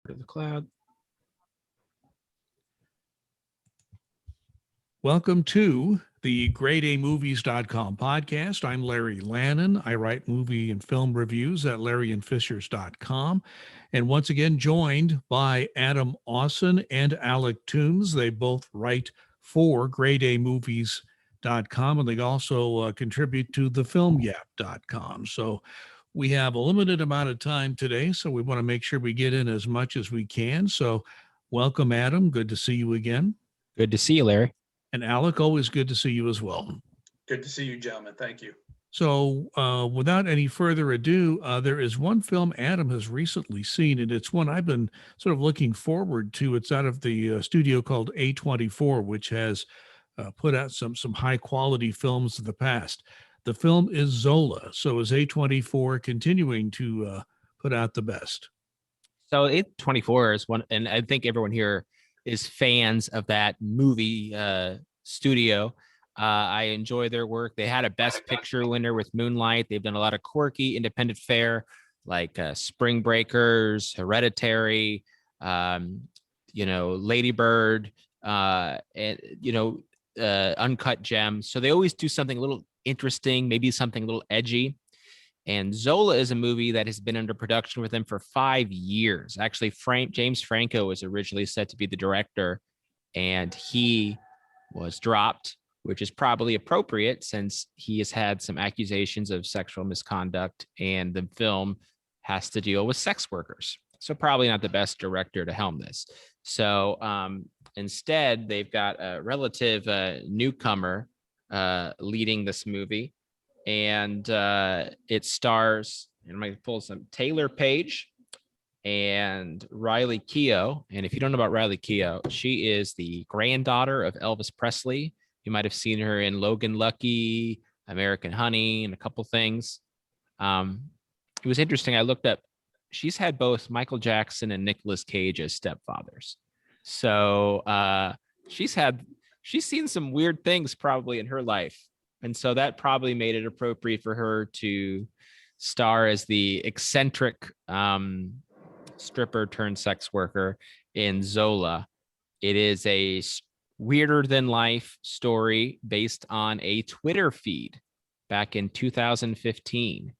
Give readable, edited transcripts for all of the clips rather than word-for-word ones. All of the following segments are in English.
To the cloud. Welcome to the GrayDayMovies.com podcast. I'm Larry Lannon. I write movie and film reviews at LarryandFishers.com. And once again, joined by Adam Austin and Alec Toombs. They both write for GrayDayMovies.com, and they also contribute to thefilmyap.com. So we have a limited amount of time today, so we want to make sure we get in as much as we can. So welcome, Adam. Good to see you again. Good to see you, Larry. And Alec, always good to see you as well. Good to see you, gentlemen. Thank you. So without any further ado, there is one film Adam has recently seen, and it's one I've been sort of looking forward to. It's out of the studio called A24, which has put out some high-quality films in the past. The film is Zola. So is A24 continuing to put out the best? So A24 is one, and I think everyone here is fans of that movie studio. I enjoy their work. They had a Best Picture winner with Moonlight. They've done a lot of quirky independent fare like Spring Breakers, Hereditary, Lady Bird, and Uncut Gems. So they always do something a little interesting, maybe something a little edgy. And Zola is a movie that has been under production with them for 5 years. Actually, James Franco was originally set to be the director, and he was dropped, which is probably appropriate since he has had some accusations of sexual misconduct, and the film has to deal with sex workers. So probably not the best director to helm this. So instead, they've got a relative newcomer leading this movie. And it stars, and I'm going to pull some Taylor Page and Riley Keough. And if you don't know about Riley Keough, she is the granddaughter of Elvis Presley. You might have seen her in Logan Lucky, American Honey, and a couple things. It was interesting. I looked up, she's had both Michael Jackson and Nicolas Cage as stepfathers. So she's seen some weird things probably in her life. And so that probably made it appropriate for her to star as the eccentric stripper turned sex worker in Zola. It is a weirder than life story based on a Twitter feed back in 2015.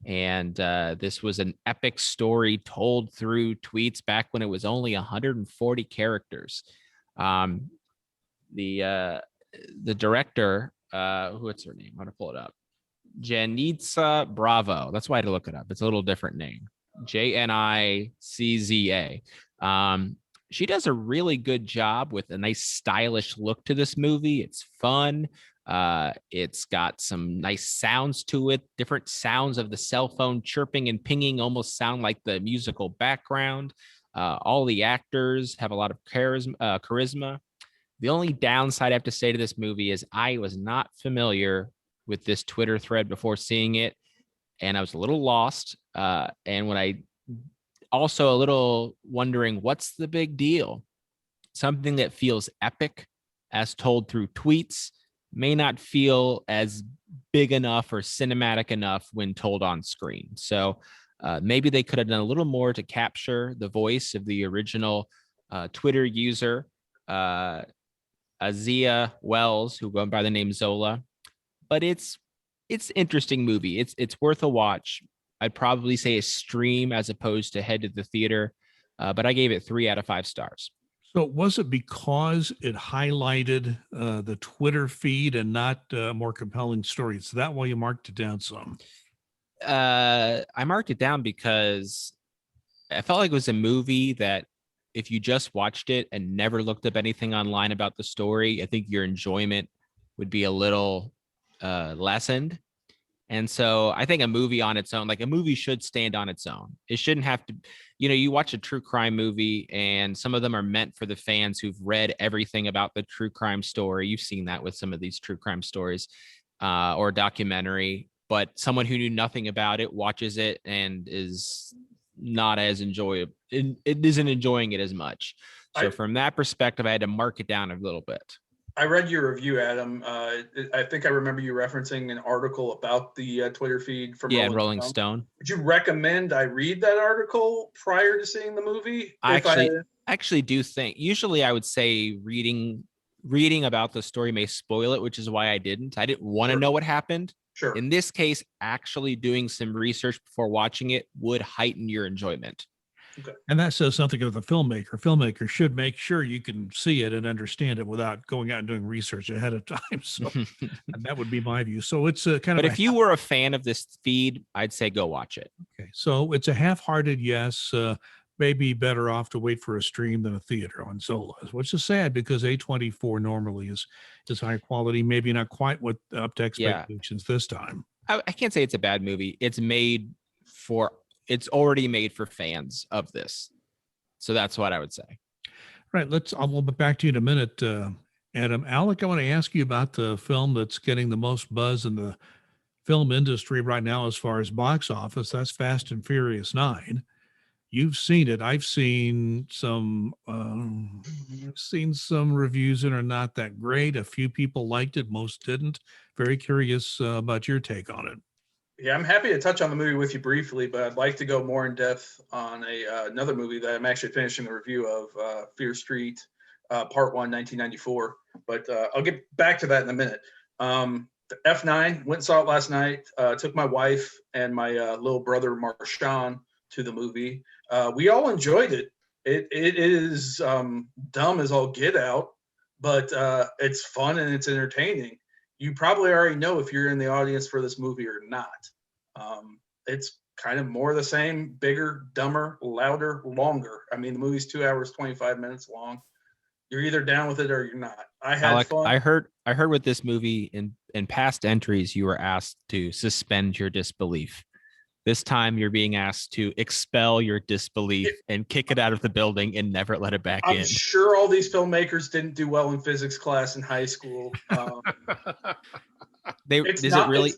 And this was an epic story told through tweets back when it was only 140 characters. The director, what's her name? I'm gonna pull it up. Janitza Bravo. That's why I had to look it up. It's a little different name. Janicza. She does a really good job with a nice stylish look to this movie. It's fun. It's got some nice sounds to it. Different sounds of the cell phone chirping and pinging almost sound like the musical background. All the actors have a lot of charisma. The only downside I have to say to this movie is I was not familiar with this Twitter thread before seeing it, and I was a little lost. And when I also a little wondering, what's the big deal? Something that feels epic as told through tweets may not feel as big enough or cinematic enough when told on screen. So maybe they could have done a little more to capture the voice of the original Twitter user, Azia Wells, who go by the name Zola. But it's interesting movie. It's worth a watch. I'd probably say a stream as opposed to head to the theater, but I gave it 3 out of 5 stars. So was it because it highlighted the Twitter feed and not a more compelling story? Is that why you marked it down some? I marked it down because I felt like it was a movie that if you just watched it and never looked up anything online about the story, I think your enjoyment would be a little lessened. And so I think a movie on its own, like a movie should stand on its own. It shouldn't have to, you watch a true crime movie and some of them are meant for the fans who've read everything about the true crime story. You've seen that with some of these true crime stories or documentary, but someone who knew nothing about it watches it and is not as enjoyable. It isn't enjoying it as much. So from that perspective, I had to mark it down a little bit. I read your review, Adam. I think I remember you referencing an article about the Twitter feed from Yeah, and Rolling Rolling Stone. Stone. Would you recommend I read that article prior to seeing the movie? I If I actually do think usually I would say reading about the story may spoil it, which is why I didn't. I didn't want to Sure. know what happened. Sure. In this case, actually doing some research before watching it would heighten your enjoyment. Okay. And that says something of the filmmaker. Filmmakers should make sure you can see it and understand it without going out and doing research ahead of time. So and that would be my view. So it's a kind But of if you were a fan of this feed, I'd say go watch it. okay. So it's a half-hearted yes. Maybe better off to wait for a stream than a theater on Zola, which is sad because A24 normally is high quality. Maybe not quite what up to Yeah, expectations this time. I can't say it's a bad movie. It's already made for fans of this. So that's what I would say. Right. We'll be back to you in a minute, Adam. Alec, I want to ask you about the film that's getting the most buzz in the film industry right now as far as box office. That's Fast and Furious 9. You've seen it. I've seen some reviews that are not that great. A few people liked it, most didn't. Very curious about your take on it. Yeah, I'm happy to touch on the movie with you briefly, but I'd like to go more in depth on another movie that I'm actually finishing the review of, Fear Street, Part 1, 1994. But I'll get back to that in a minute. The F9, went and saw it last night. Took my wife and my little brother Marshawn to the movie. We all enjoyed it. It is dumb as all get out, but it's fun and it's entertaining. You probably already know if you're in the audience for this movie or not. It's kind of more of the same, bigger, dumber, louder, longer. I mean, the movie's 2 hours, 25 minutes long. You're either down with it or you're not. I had Alec, fun. I heard with this movie in past entries, you were asked to suspend your disbelief. This time you're being asked to expel your disbelief and kick it out of the building and never let it back I'm in. sure all these filmmakers didn't do well in physics class in high school. It's Is it not. really?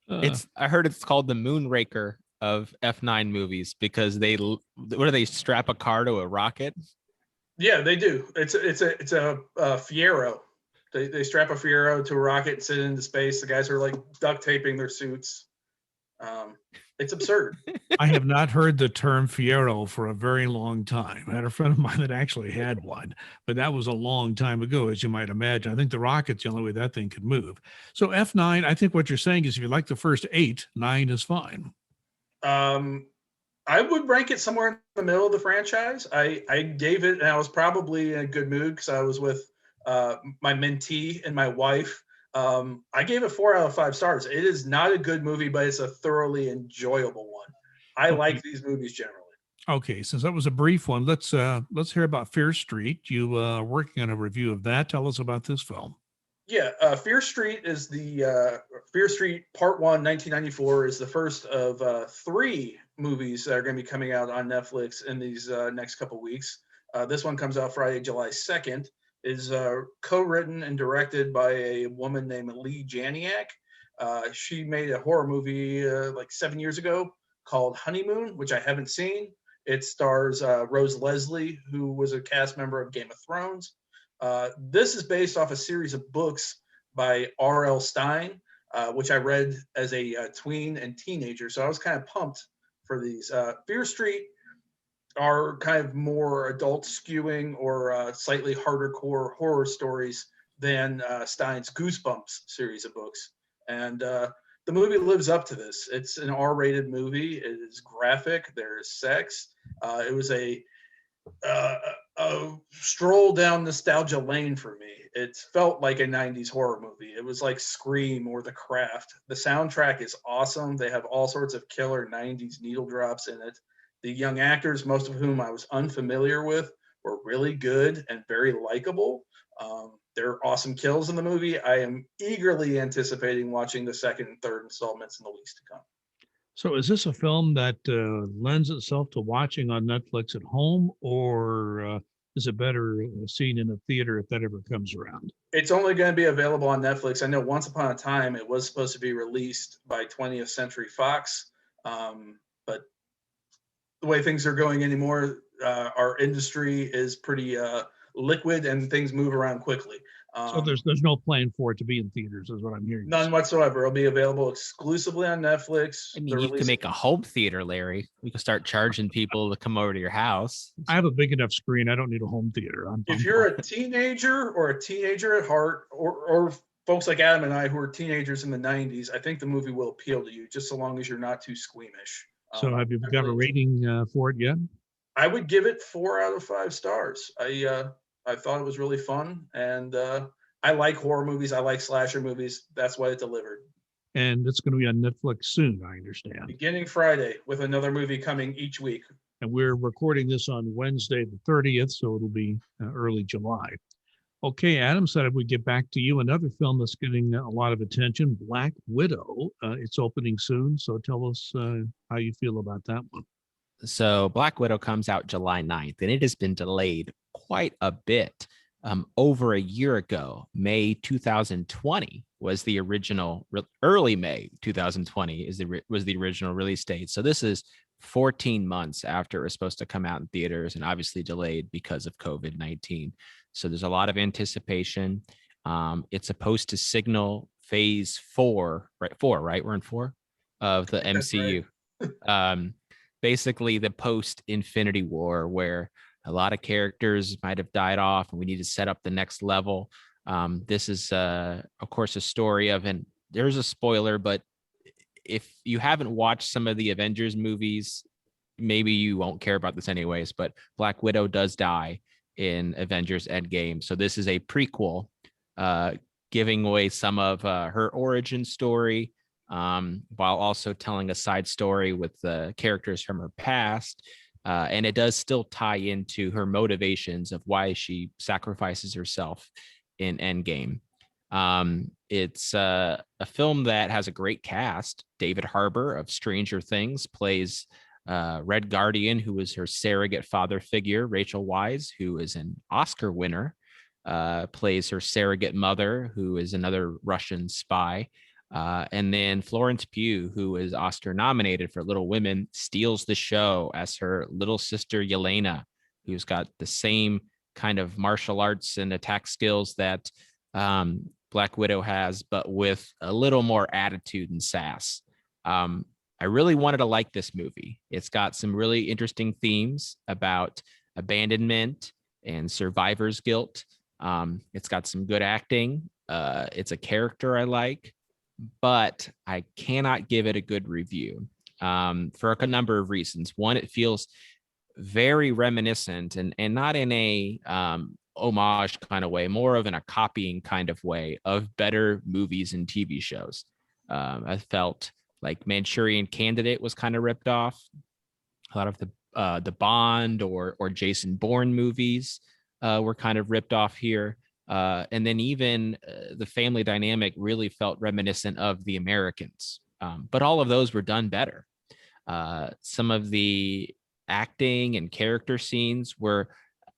It's, I heard it's called the Moonraker of F9 movies because what do they strap a car to a rocket? yeah, they do. It's a Fiero. They strap a Fiero to a rocket and send it into space. The guys are like duct taping their suits. It's absurd. I have not heard the term Fiero for a very long time. I had a friend of mine that actually had one, but that was a long time ago, as you might imagine. I think the rocket's the only way that thing could move. So F9, I think what you're saying is if you like the first 8, 9 is fine. I would rank it somewhere in the middle of the franchise. I gave it, and I was probably in a good mood because I was with my mentee and my wife. I gave it 4 out of 5 stars. It is not a good movie, but it's a thoroughly enjoyable one. I like these movies generally. Okay, since that was a brief one, let's hear about Fear Street. You working on a review of that. Tell us about this film. Yeah, Fear Street is the Fear Street Part 1, 1994 is the first of 3 movies that are going to be coming out on Netflix in these next couple weeks. This one comes out Friday, July 2nd. Is co-written and directed by a woman named Lee Janiak. She made a horror movie like 7 years ago called Honeymoon, which I haven't seen. It stars Rose Leslie, who was a cast member of Game of Thrones. This is based off a series of books by R.L. Stine, which I read as a tween and teenager. So I was kind of pumped for these. Fear Street are kind of more adult skewing or slightly harder core horror stories than Stein's Goosebumps series of books. And the movie lives up to this. It's an R-rated movie. It is graphic. There is sex. It was a stroll down nostalgia lane for me. It felt like a 90s horror movie. It was like Scream or The Craft. The soundtrack is awesome. They have all sorts of killer 90s needle drops in it. The young actors, most of whom I was unfamiliar with, were really good and very likable. There are awesome kills in the movie. I am eagerly anticipating watching the second and third installments in the weeks to come. So is this a film that lends itself to watching on Netflix at home, or is it better seen in a theater if that ever comes around? It's only going to be available on Netflix. I know once upon a time it was supposed to be released by 20th Century Fox, but the way things are going anymore, our industry is pretty liquid and things move around quickly. So there's no plan for it to be in theaters, is what I'm hearing. None whatsoever. It'll be available exclusively on Netflix. I mean, you can make a home theater, Larry. We can start charging people to come over to your house. I have a big enough screen. I don't need a home theater. If you're a teenager or a teenager at heart, or folks like Adam and I who were teenagers in the 90s, I think the movie will appeal to you, just so long as you're not too squeamish. So have you got a rating for it yet? I would give it 4 out of 5 stars. I thought it was really fun, and I like horror movies. I like slasher movies. That's why it delivered. And it's going to be on Netflix soon, I understand. Beginning Friday, with another movie coming each week. And we're recording this on Wednesday the 30th, so it'll be early July. Okay, Adam said I would get back to you. Another film that's getting a lot of attention, Black Widow. It's opening soon, so tell us how you feel about that one. So Black Widow comes out July 9th, and it has been delayed quite a bit. Over a year ago, May 2020 was the original, early May 2020 was the original release date. So this is 14 months after it was supposed to come out in theaters, and obviously delayed because of COVID-19. So there's a lot of anticipation. It's supposed to signal phase 4, right? 4, right? We're in 4 of the MCU. Right. Basically the post Infinity War, where a lot of characters might have died off and we need to set up the next level. This is, of course, a story of, and there's a spoiler, but if you haven't watched some of the Avengers movies, maybe you won't care about this anyways, but Black Widow does die in Avengers Endgame. So this is a prequel, giving away some of her origin story, while also telling a side story with the characters from her past. And it does still tie into her motivations of why she sacrifices herself in Endgame. It's a film that has a great cast. David Harbour of Stranger Things plays Red Guardian, who is her surrogate father figure. Rachel Weisz, who is an Oscar winner, plays her surrogate mother, who is another Russian spy. And then Florence Pugh, who is Oscar nominated for Little Women, steals the show as her little sister Yelena, who's got the same kind of martial arts and attack skills that Black Widow has, but with a little more attitude and sass. I really wanted to like this movie. It's got some really interesting themes about abandonment and survivor's guilt. It's got some good acting. It's a character I like, but I cannot give it a good review for a number of reasons. One, it feels very reminiscent and not in a homage kind of way, more of in a copying kind of way of better movies and TV shows. I felt like Manchurian Candidate was kind of ripped off. A lot of the Bond or Jason Bourne movies were kind of ripped off here. And then even the family dynamic really felt reminiscent of The Americans. But all of those were done better. Some of the acting and character scenes were,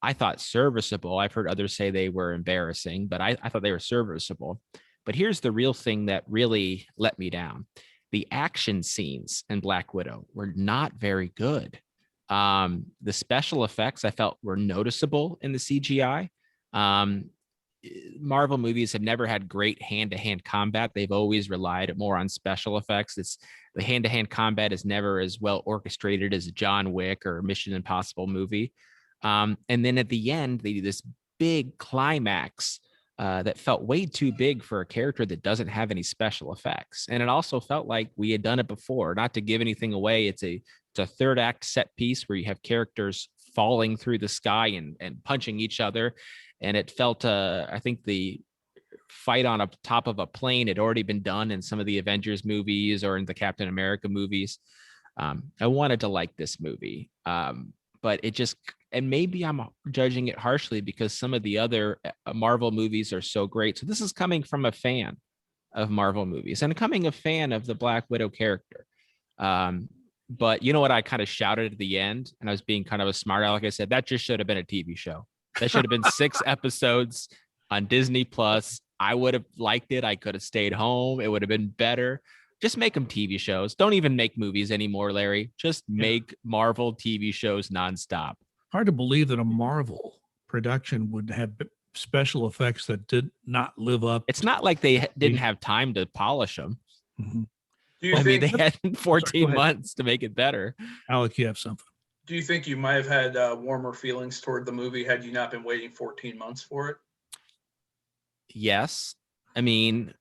I thought, serviceable. I've heard others say they were embarrassing, but I thought they were serviceable. But here's the real thing that really let me down. The action scenes in Black Widow were not very good. The special effects I felt were noticeable in the CGI. Marvel movies have never had great hand-to-hand combat. They've always relied more on special effects. It's the hand-to-hand combat is never as well orchestrated as a John Wick or Mission Impossible movie. And then at the end, they do this big climax that felt way too big for a character that doesn't have any special effects. And it also felt like we had done it before. Not to give anything away, it's a third act set piece where you have characters falling through the sky and punching each other. And it felt, I think the fight on a top of a plane had already been done in some of the Avengers movies or in the Captain America movies. I wanted to like this movie, but it just, and maybe I'm judging it harshly because some of the other Marvel movies are so great. So this is coming from a fan of Marvel movies and coming a fan of the Black Widow character. But you know what? I kind of shouted at the end, and I was being kind of a smart aleck. I said, that just should have been a TV show. That should have been 6 episodes on Disney Plus. I would have liked it. I could have stayed home. It would have been better. Just make them TV shows. Don't even make movies anymore, Larry. Just make Marvel TV shows nonstop. Hard to believe that a Marvel production would have special effects that did not live up. It's not like they didn't have time to polish them. Mhm. Do you I mean, think they had 14 ahead. months to make it better. Alec, you have something. do you think you might have had warmer feelings toward the movie had you not been waiting 14 months for it? Yes. I mean,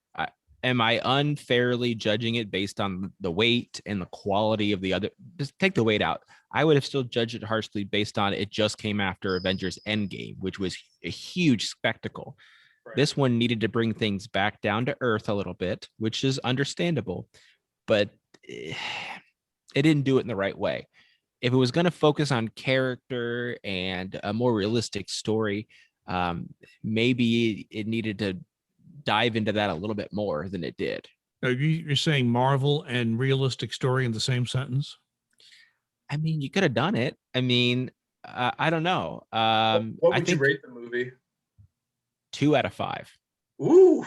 am I unfairly judging it based on the weight and the quality of the other? Just take the weight out. I would have still judged it harshly based on it just came after Avengers Endgame, which was a huge spectacle. Right. This one needed to bring things back down to earth a little bit, which is understandable, but it didn't do it in the right way. If it was going to focus on character and a more realistic story, maybe it needed to dive into that a little bit more than it did. You're saying Marvel and realistic story in the same sentence? I mean, you could have done it. I mean, I don't know. What I would you think rate the movie? 2 out of 5. Ooh.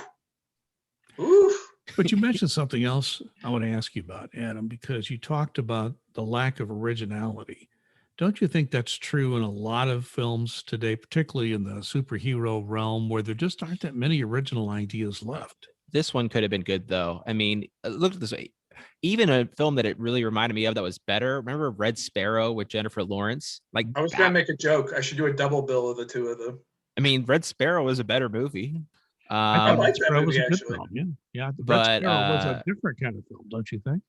Ooh. But you mentioned something else I want to ask you about, Adam, because you talked about the lack of originality. Don't you think that's true in a lot of films today, particularly in the superhero realm, where there just aren't that many original ideas left? This one could have been good though. I mean, look at this way. Even a film that it really reminded me of that was better. Remember Red Sparrow with Jennifer Lawrence? Like I was going to make a joke. I should do a double bill of the two of them. I mean, Red Sparrow was a better movie. I thought like Red that Sparrow was movie, a good actually. film. Yeah, yeah. Red But, Sparrow was a different kind of film, don't you think?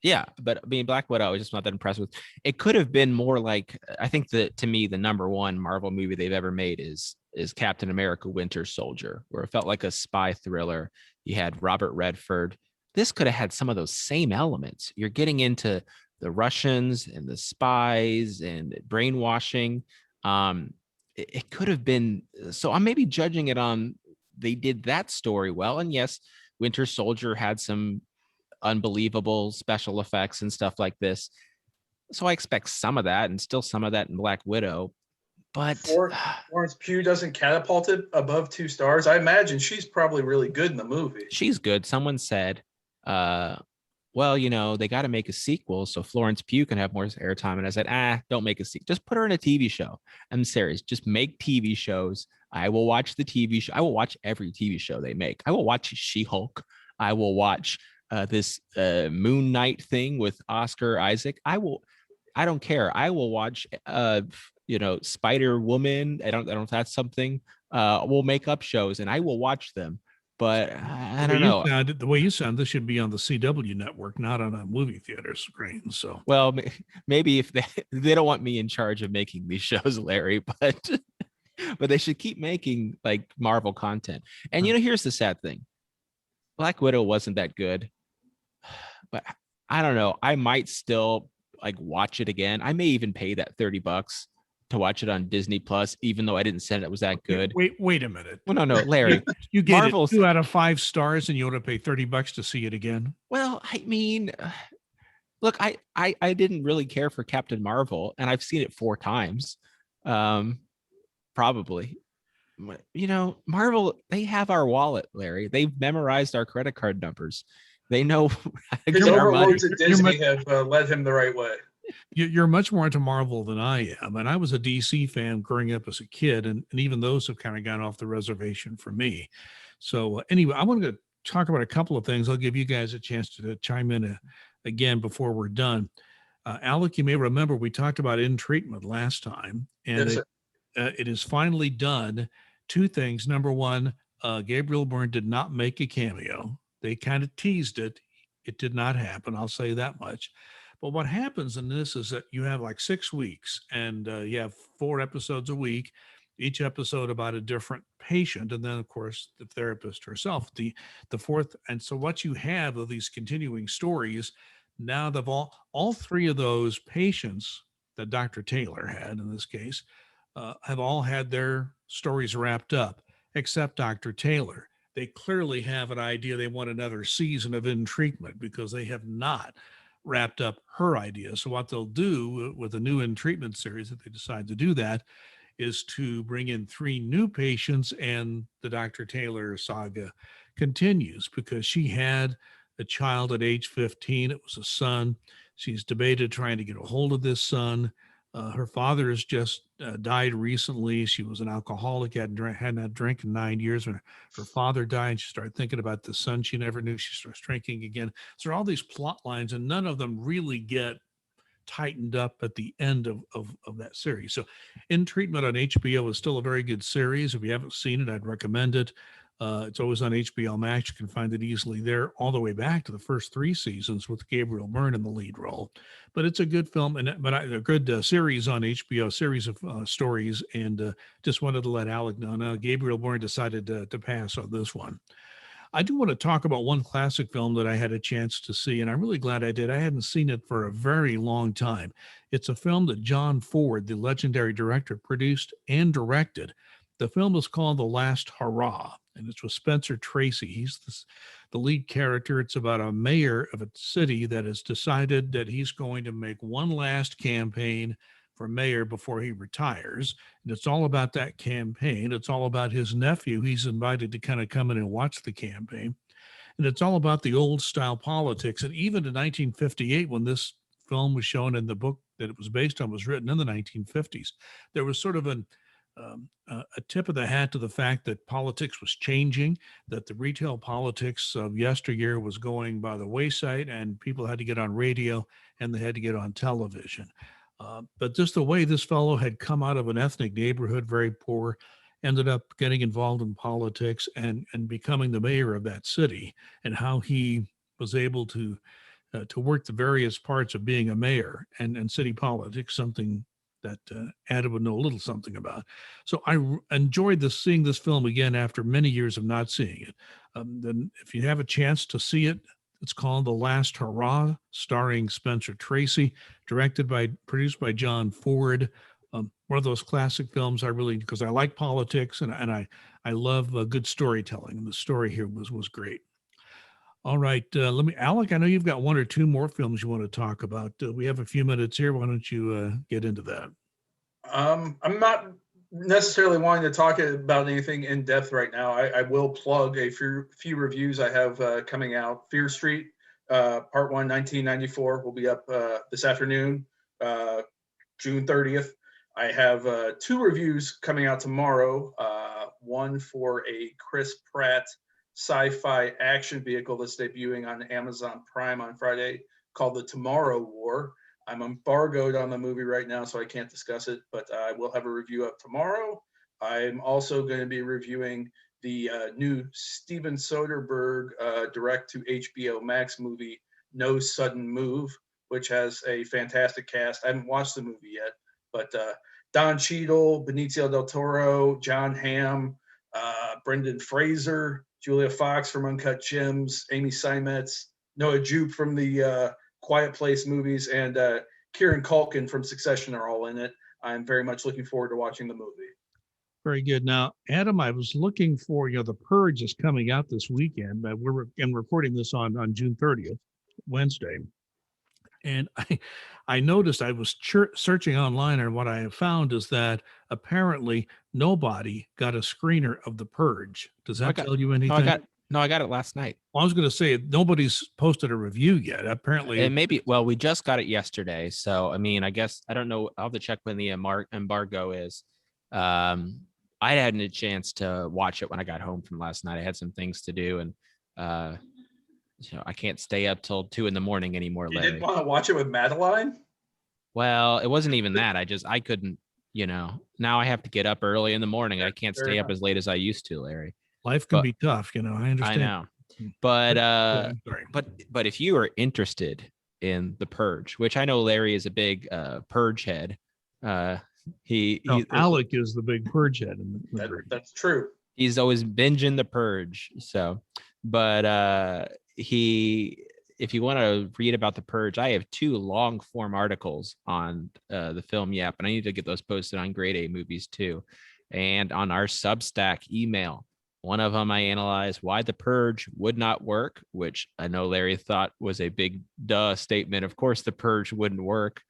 yeah, but I mean, Black Widow, I was just not that impressed with. It could have been more like, I think that to me, the number one Marvel movie they've ever made is Captain America: Winter Soldier, where it felt like a spy thriller. You had Robert Redford. This could have had some of those same elements. You're getting into the Russians and the spies and brainwashing. It could have been. So I'm maybe judging it on they did that story well, and yes, Winter Soldier had some unbelievable special effects and stuff like this. So I expect some of that and still some of that in Black Widow. But Florence Pugh doesn't catapult it above 2 stars. I imagine she's probably really good in the movie. she's good. Someone said, well, you know, they got to make a sequel so Florence Pugh can have more airtime. And I said, don't make a sequel. Just put her in a TV show. I'm serious. Just make TV shows. I will watch the TV show. I will watch every TV show they make. I will watch She-Hulk. I will watch this Moon Knight thing with Oscar Isaac. I don't care. I will watch Spider Woman. I don't know if that's something. We'll make up shows and I will watch them. But I don't know. The way you sound, this should be on the CW network, not on a movie theater screen. So, well, maybe if they don't want me in charge of making these shows, Larry, but they should keep making like Marvel content. And here's the sad thing: Black Widow wasn't that good, but I don't know. I might still like watch it again. I may even pay that $30 to watch it on Disney Plus, even though I didn't say it was that good. Wait a minute. Well, no, Larry. You gave it 2 out of 5 stars, and you want to pay $30 to see it again? Well, I mean, look, I didn't really care for Captain Marvel, and I've seen it 4 times, probably. Marvel, they have our wallet, Larry. They've memorized our credit card numbers. They know his overlords at Disney have led him the right way. You're much more into Marvel than I am. And I was a DC fan growing up as a kid, and even those have kind of gone off the reservation for me. So anyway, I wanted to talk about a couple of things. I'll give you guys a chance to chime in again before we're done. Alec, you may remember we talked about In Treatment last time, and Yes, it is finally done. 2 things. Number one, Gabriel Byrne did not make a cameo. They kind of teased it. It did not happen. I'll say that much. But what happens in this is that you have like 6 weeks, and you have 4 episodes a week, each episode about a different patient. And then, of course, the therapist herself, the fourth. And so what you have of these continuing stories, now they've all 3 of those patients that Dr. Taylor had in this case, have all had their stories wrapped up, except Dr. Taylor. They clearly have an idea they want another season of In Treatment because they have not wrapped up her idea. So what they'll do with the new In Treatment series, if they decide to do that, is to bring in 3 new patients, and the Dr. Taylor saga continues because she had a child at age 15. It was a son. She's debated trying to get a hold of this son. Her father has just died recently. She was an alcoholic, hadn't had drink in 9 years. When her father died, she started thinking about the son she never knew. She starts drinking again. So there are all these plot lines, and none of them really get tightened up at the end of that series. So In Treatment on HBO is still a very good series. If you haven't seen it, I'd recommend it. It's always on HBO Max. You can find it easily there, all the way back to the first three seasons with Gabriel Byrne in the lead role. But it's a good film, a good series on HBO, series of stories. And just wanted to let Alec know. Now, Gabriel Byrne decided to pass on this one. I do want to talk about one classic film that I had a chance to see, and I'm really glad I did. I hadn't seen it for a very long time. It's a film that John Ford, the legendary director, produced and directed. The film is called The Last Hurrah, and it's with Spencer Tracy. He's the lead character. It's about a mayor of a city that has decided that he's going to make one last campaign for mayor before he retires. And it's all about that campaign. It's all about his nephew. He's invited to kind of come in and watch the campaign. And it's all about the old style politics. And even in 1958, when this film was shown and the book that it was based on was written in the 1950s, there was sort of a tip of the hat to the fact that politics was changing, that the retail politics of yesteryear was going by the wayside, and people had to get on radio and they had to get on television. But just the way this fellow had come out of an ethnic neighborhood, very poor, ended up getting involved in politics and becoming the mayor of that city, and how he was able to work the various parts of being a mayor and city politics, something that Adam would know a little something about. So enjoyed seeing this film again after many years of not seeing it. Then if you have a chance to see it, it's called The Last Hurrah, starring Spencer Tracy, produced by John Ford. One of those classic films because I like politics and I love good storytelling. And the story here was great. All right, Alec, I know you've got one or two more films you want to talk about. We have a few minutes here. Why don't you get into that? I'm not necessarily wanting to talk about anything in depth right now. I will plug a few reviews I have coming out. Fear Street, Part 1, 1994, will be up this afternoon, June 30th. I have two reviews coming out tomorrow. One for a Chris Pratt sci-fi action vehicle that's debuting on Amazon Prime on Friday called The Tomorrow War. I'm embargoed on the movie right now, so I can't discuss it, but I will have a review up tomorrow. I'm also going to be reviewing the new Steven Soderbergh direct to HBO Max movie, No Sudden Move, which has a fantastic cast. I haven't watched the movie yet, but Don Cheadle, Benicio del Toro, John Hamm, Brendan Fraser, Julia Fox from Uncut Gems, Amy Seimetz, Noah Jupe from the Quiet Place movies, and Kieran Culkin from Succession are all in it. I'm very much looking forward to watching the movie. Very good. Now, Adam, I was looking for, The Purge is coming out this weekend, but we're recording this on June 30th, Wednesday. And I noticed I was searching online, and what I have found is that apparently nobody got a screener of The Purge. Does that tell you anything? No, I got it last night. Well, I was going to say nobody's posted a review yet. Apparently, and we just got it yesterday. So, I mean, I guess I don't know. I'll have to check when the embargo is. I hadn't a chance to watch it when I got home from last night. I had some things to do, and I can't stay up till 2 a.m. anymore. You Larry. didn't want to watch it with Madeline? Well, it wasn't even that. I couldn't. Now I have to get up early in the morning. I can't stay up as late as I used to, Larry. Life can be tough, I understand. I know. But if you are interested in The Purge, which I know Larry is a big Purge head, Alec is the big Purge head. That's true. He's always binging The Purge. So, but if you want to read about The Purge, I have 2 long form articles on the film Yap, and I need to get those posted on Grade A Movies too, and on our Substack email. One of them, I analyzed why The Purge would not work, which I know Larry thought was a big duh statement. Of course, The Purge wouldn't work,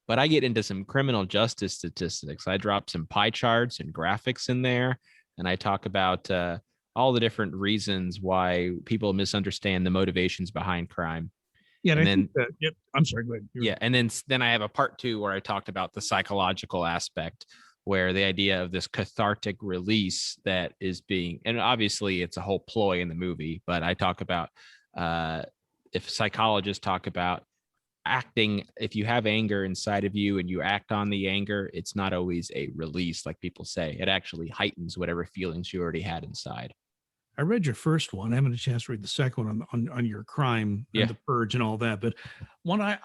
but I get into some criminal justice statistics. I drop some pie charts and graphics in there, and I talk about all the different reasons why people misunderstand the motivations behind crime. Yeah, and And I think then that. Yep. I'm sorry. Go ahead. yeah, and then I have a part 2 where I talked about the psychological aspect, where the idea of this cathartic release that is being, and obviously it's a whole ploy in the movie, but I talk about uh if psychologists talk about acting, if you have anger inside of you and you act on the anger, it's not always a release like people say. It actually heightens whatever feelings you already had inside. I read your first one. I haven't had a chance to read the second one on your crime Yeah. and the purge and all that. But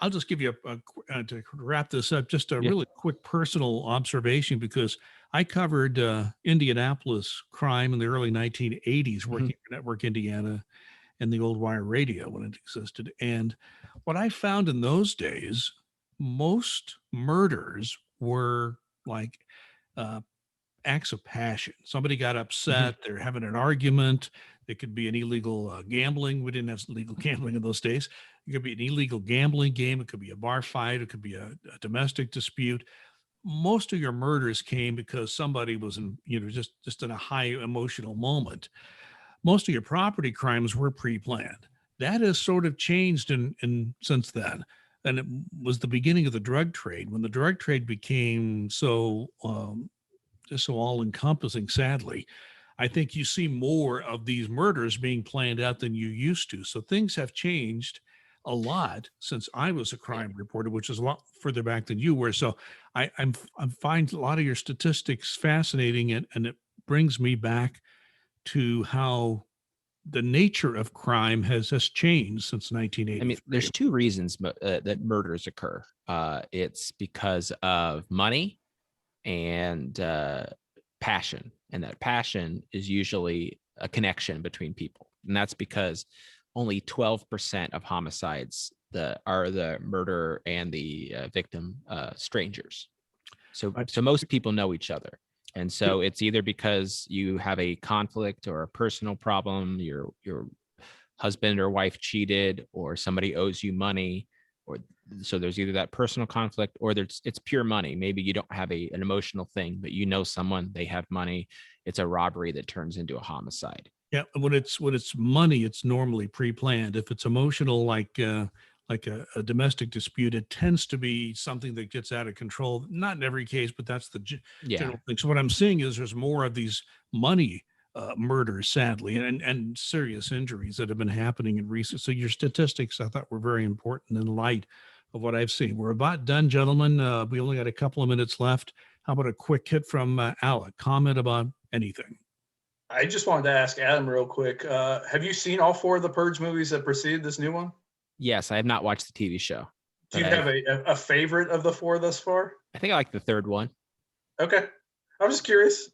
I'll just give you to wrap this up, just a Yeah. really quick personal observation, because I covered Indianapolis crime in the early 1980s, working for Network Indiana and the old wire radio when it existed. And what I found in those days, most murders were like uh, acts of passion. Somebody got upset, they're having an argument. It could be an illegal gambling. We didn't have legal gambling in those days. It could be an illegal gambling game. It could be a bar fight. It could be a domestic dispute. Most of your murders came because somebody was in, just in a high emotional moment. Most of your property crimes were pre-planned. That has sort of changed in since then. And it was the beginning of the drug trade. When the drug trade became so just so all encompassing, sadly, I think you see more of these murders being planned out than you used to. So things have changed a lot since I was a crime reporter, which is a lot further back than you were. So I find a lot of your statistics fascinating, and it brings me back to how the nature of crime has changed since I 1983. mean, there's two reasons that murders occur. It's because of money and passion, and that passion is usually a connection between people, and that's because only 12% of homicides are the murderer and the victim strangers. So most people know each other, and so it's either because you have a conflict or a personal problem, your husband or wife cheated, or somebody owes you money, or so there's either that personal conflict, or it's pure money. Maybe you don't have an emotional thing, but you know someone, they have money. It's a robbery that turns into a homicide. Yeah, when it's money, it's normally pre-planned. If it's emotional, like a domestic dispute, it tends to be something that gets out of control. Not in every case, but that's the Yeah. general thing. So what I'm seeing is there's more of these money murders, sadly, and serious injuries that have been happening in recent. So your statistics, I thought, were very important in light of what I've seen. We're about done, gentlemen. We only got a couple of minutes left. How about a quick hit from Alec? Comment about anything. I just wanted to ask Adam real quick. Have you seen all 4 of the Purge movies that preceded this new one? Yes, I have not watched the TV show. Do you have a favorite of the 4 thus far? I think I like the third one. Okay. I'm just curious.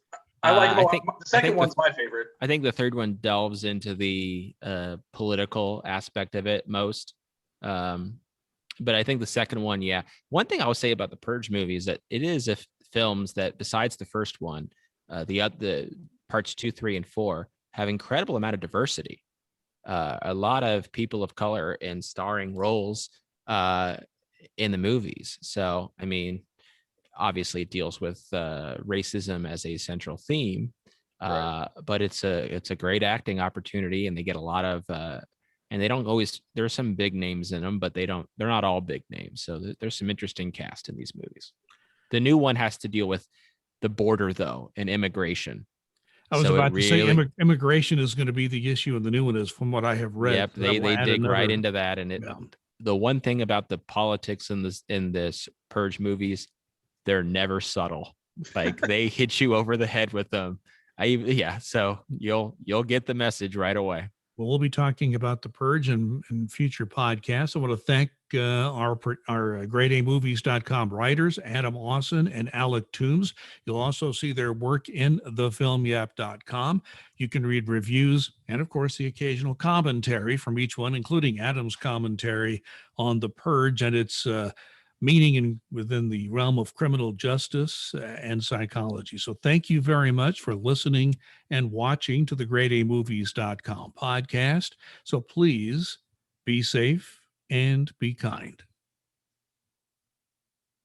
I like it a lot. The second one's my favorite. I think the third one delves into the political aspect of it most. But I think the second one, yeah. One thing I will say about the Purge movie is that it is films that, besides the first one, the parts 2, 3, and 4 have incredible amount of diversity. A lot of people of color in starring roles in the movies. So, I mean, obviously it deals with racism as a central theme, right. But it's a great acting opportunity, and they get a lot of and they don't always, there's some big names in them, but they're not all big names. So there's some interesting cast in these movies. The new one has to deal with the border, though, and immigration. I was about to say immigration is going to be the issue in the new one, is from what I have read. Yep, they dig right into that. And the one thing about the politics in this Purge movies, they're never subtle. Like they hit you over the head with them. So you'll get the message right away. Well, we'll be talking about the Purge in future podcasts. I want to thank our GrayDayMovies.com writers, Adam Austin and Alec Toombs. You'll also see their work in thefilmyap.com. You can read reviews and, of course, the occasional commentary from each one, including Adam's commentary on the Purge and its meaning within the realm of criminal justice and psychology. So thank you very much for listening and watching to the GrayDayMovies.com podcast. So please be safe and be kind.